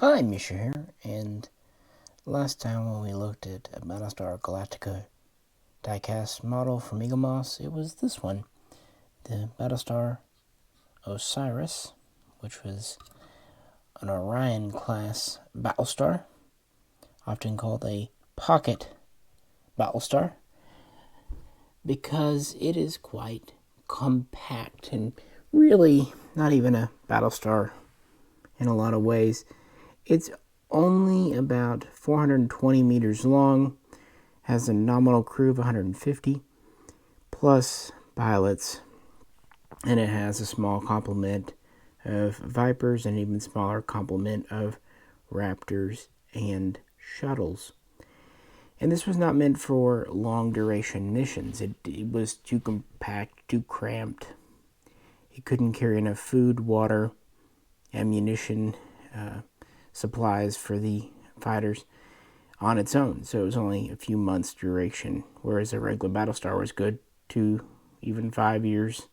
Hi, Misha here, and last time when we looked at a Battlestar Galactica diecast model from Eaglemoss, it was this one, the Battlestar Osiris, which was an Orion class Battlestar, often called a pocket Battlestar, because it is quite compact and really not even a Battlestar in a lot of ways. It's only about 420 meters long, has a nominal crew of 150, plus pilots, and it has a small complement of Vipers and even smaller complement of Raptors and Shuttles. And this was not meant for long duration missions. It was too compact, too cramped. It couldn't carry enough food, water, ammunition, supplies for the fighters on its own. So it was only a few months duration, whereas a regular Battlestar was good 2, even 5 years.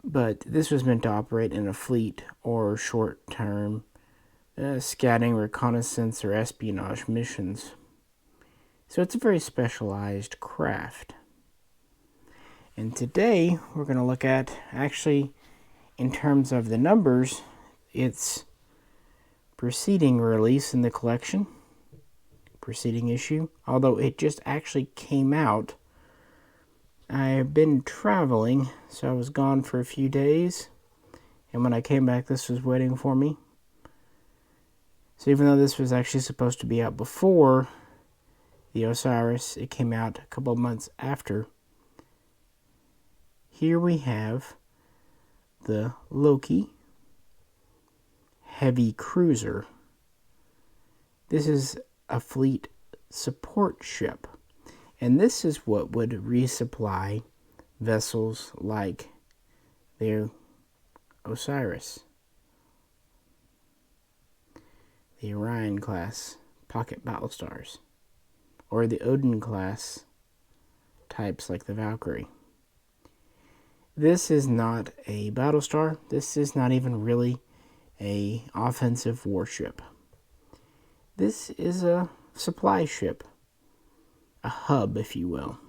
But this was meant to operate in a fleet or short-term scouting, reconnaissance, or espionage missions. So it's a very specialized craft. And today we're going to look at, actually, in terms of the numbers, its preceding release in the collection, preceding issue, although it just actually came out. I've been traveling, so I was gone for a few days, and when I came back, this was waiting for me. So even though this was actually supposed to be out before the Osiris, it came out a couple of months after. Here we have the Loki Heavy Cruiser. This is a fleet support ship, and this is what would resupply vessels like the Osiris, the Orion class pocket Battlestars, or the Odin class types like the Valkyrie. This is not a Battlestar. This is not even really an offensive warship. This is a supply ship, a hub, if you will.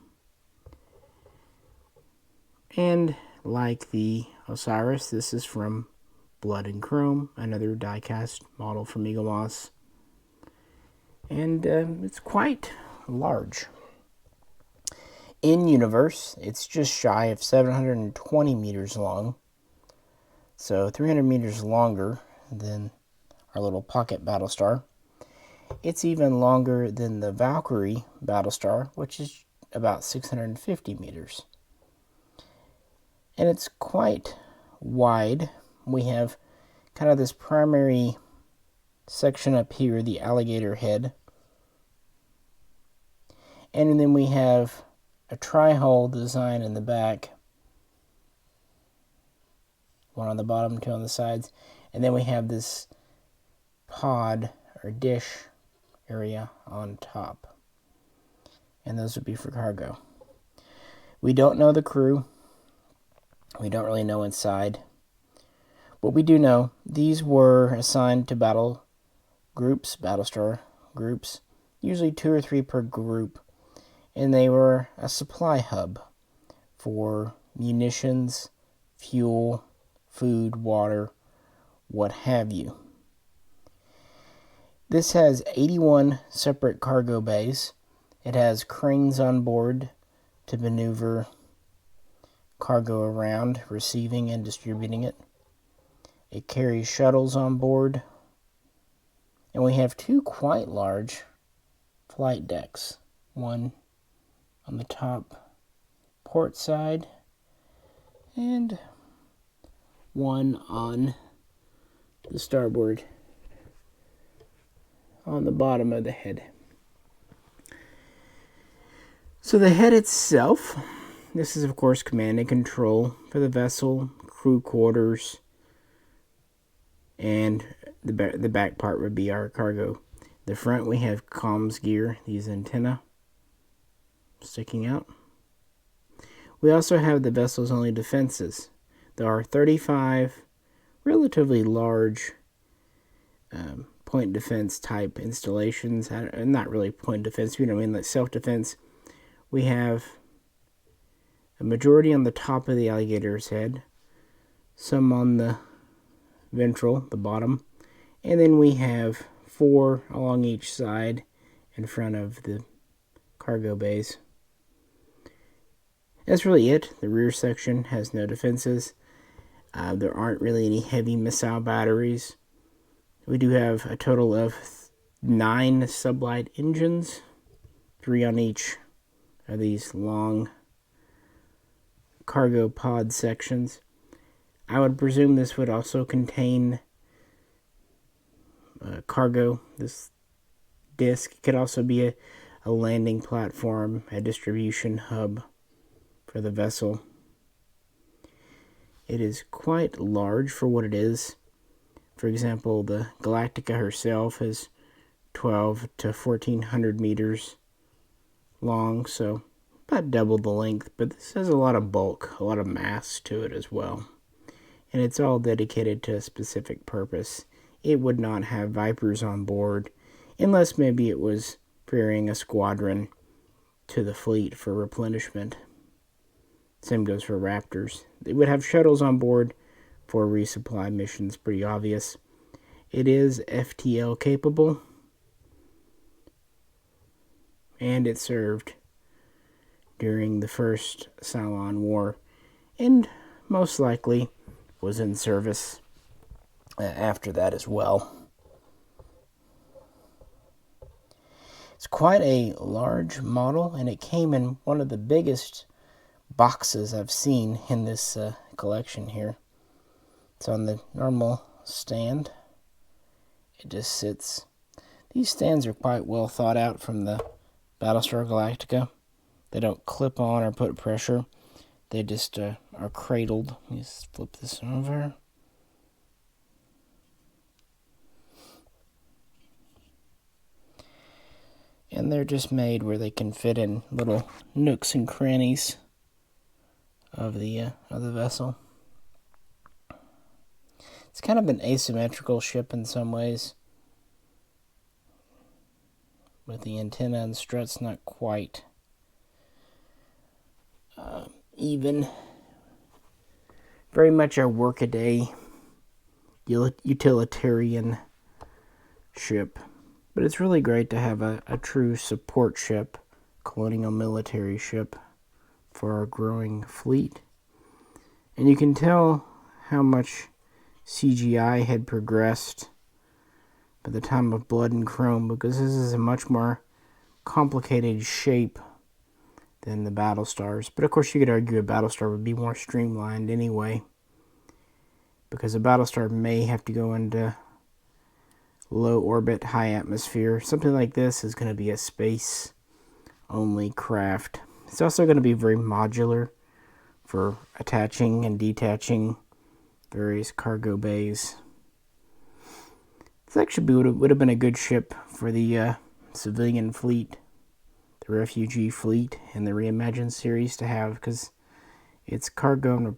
And like the Osiris, this is from Blood and Chrome, another diecast model from Eaglemoss. And it's quite large. In universe, it's just shy of 720 meters long, so 300 meters longer than our little pocket Battlestar. It's even longer than the Valkyrie Battlestar, which is about 650 meters. And it's quite wide. We have kind of this primary section up here, the alligator head. And then we have a tri-hull design in the back. One on the bottom, two on the sides. And then we have this pod or dish area on top. And those would be for cargo. We don't know the crew. We don't really know inside. But we do know these were assigned to battle groups, Battlestar groups, usually 2 or 3 per group. And they were a supply hub for munitions, fuel, food, water, what have you. This has 81 separate cargo bays. It has cranes on board to maneuver cargo around, receiving and distributing it. It carries shuttles on board. And we have 2 quite large flight decks. One on the top port side and one on the starboard on the bottom of the head. So the head itself, this is of course command and control for the vessel, crew quarters, and the back part would be our cargo. The front we have comms gear, these antenna sticking out. We also have the vessel's only defenses. There are 35 relatively large point defense type installations. Not really point defense, like self-defense. We have a majority on the top of the alligator's head, some on the ventral, the bottom, and then we have 4 along each side in front of the cargo bays. That's really it. The rear section has no defenses. There aren't really any heavy missile batteries. We do have a total of 9 sublight engines, 3 on each of these long cargo pod sections. I would presume this would also contain cargo. This disc could also be a landing platform, a distribution hub for the vessel. It is quite large for what it is. For example, the Galactica herself is 12 to 1400 meters long, so about double the length, but this has a lot of bulk, a lot of mass to it as well. And it's all dedicated to a specific purpose. It would not have Vipers on board, unless maybe it was ferrying a squadron to the fleet for replenishment. Same goes for Raptors. They would have shuttles on board for resupply missions, pretty obvious. It is FTL capable, and it served during the first Cylon War, and most likely was in service after that as well. It's quite a large model, and it came in one of the biggest boxes I've seen in this collection here. It's on the normal stand. It just sits. These stands are quite well thought out from the Battlestar Galactica. They don't clip on or put pressure. They just are cradled. Let me just flip this over. And they're just made where they can fit in little nooks and crannies of the vessel. It's kind of an asymmetrical ship in some ways, with the antenna and struts not quite even. Very much a workaday utilitarian ship, but it's really great to have a true support ship, colonial military ship for our growing fleet. And you can tell how much CGI had progressed by the time of Blood and Chrome, because this is a much more complicated shape than the Battlestars. But of course you could argue a Battlestar would be more streamlined anyway, because a Battlestar may have to go into low orbit, high atmosphere. Something like this is going to be a space only craft. It's also going to be very modular for attaching and detaching various cargo bays. This actually would have been a good ship for the civilian fleet, the refugee fleet, and the Reimagined series to have, because its cargo and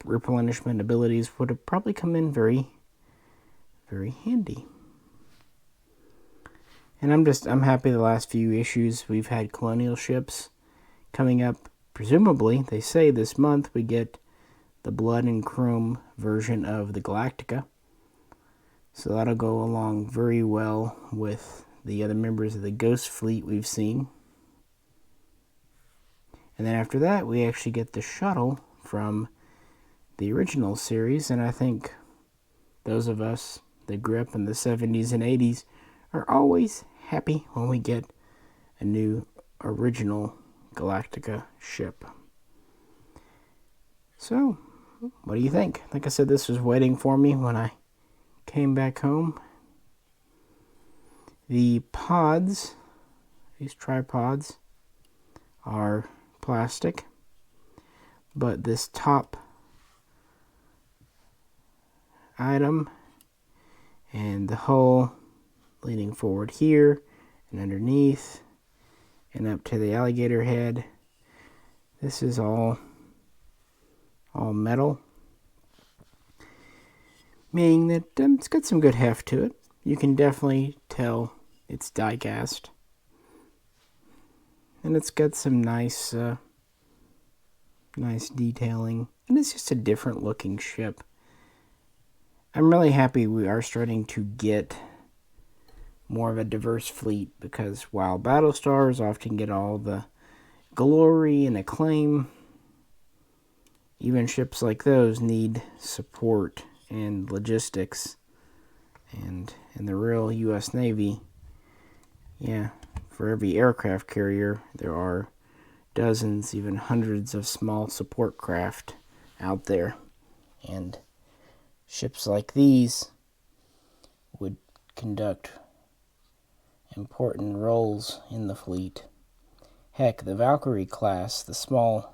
replenishment abilities would have probably come in very, very handy. And I'm happy the last few issues we've had colonial ships. Coming up, presumably, they say this month we get the Blood and Chrome version of the Galactica. So that'll go along very well with the other members of the Ghost Fleet we've seen. And then after that, we actually get the shuttle from the original series. And I think those of us that grew up in the 70s and 80s are always happy when we get a new original Galactica ship. So, what do you think? Like I said, this was waiting for me when I came back home. The pods, these tripods, are plastic, but this top item and the hull leaning forward here and underneath and up to the alligator head, this is all metal, meaning that it's got some good heft to it. you can definitely tell it's diecast. And it's got some nice detailing. And it's just a different looking ship. I'm really happy we are starting to get more of a diverse fleet, because while Battlestars often get all the glory and acclaim, even ships like those need support and logistics. And in the real U.S. Navy, yeah, for every aircraft carrier, there are dozens, even hundreds of small support craft out there. And ships like these would conduct important roles in the fleet. Heck, the Valkyrie class, the small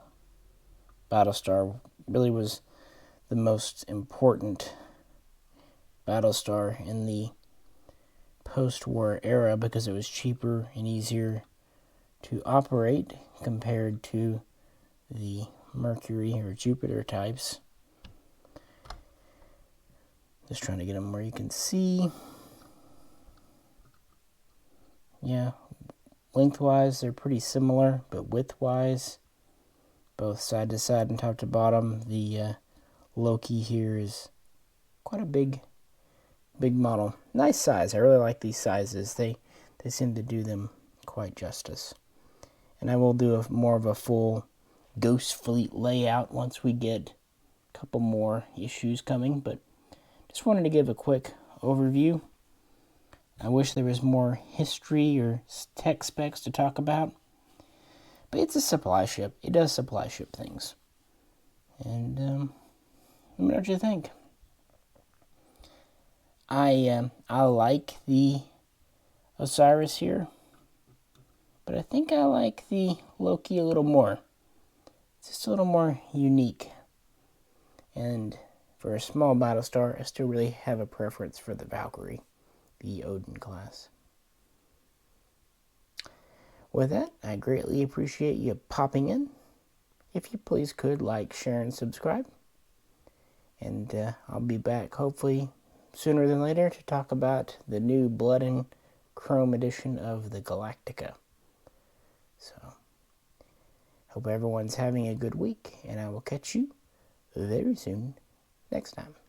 Battlestar, really was the most important Battlestar in the post-war era, because it was cheaper and easier to operate compared to the Mercury or Jupiter types. Just trying to get them where you can see. Yeah, lengthwise they're pretty similar, but widthwise, both side to side and top to bottom, the Loki here is quite a big model. Nice size. I really like these sizes. They seem to do them quite justice. And I will do more of a full Ghost Fleet layout once we get a couple more issues coming, but just wanted to give a quick overview. I wish there was more history or tech specs to talk about, but it's a supply ship. It does supply ship things. And let me know what you think. I like the Osiris here, but I think I like the Loki a little more. It's just a little more unique. And for a small Battlestar, I still really have a preference for the Valkyrie, the Odin class. With that, I greatly appreciate you popping in. If you please could like, share, and subscribe. And I'll be back hopefully sooner than later to talk about the new Blood and Chrome edition of the Galactica. So, hope everyone's having a good week, and I will catch you very soon next time.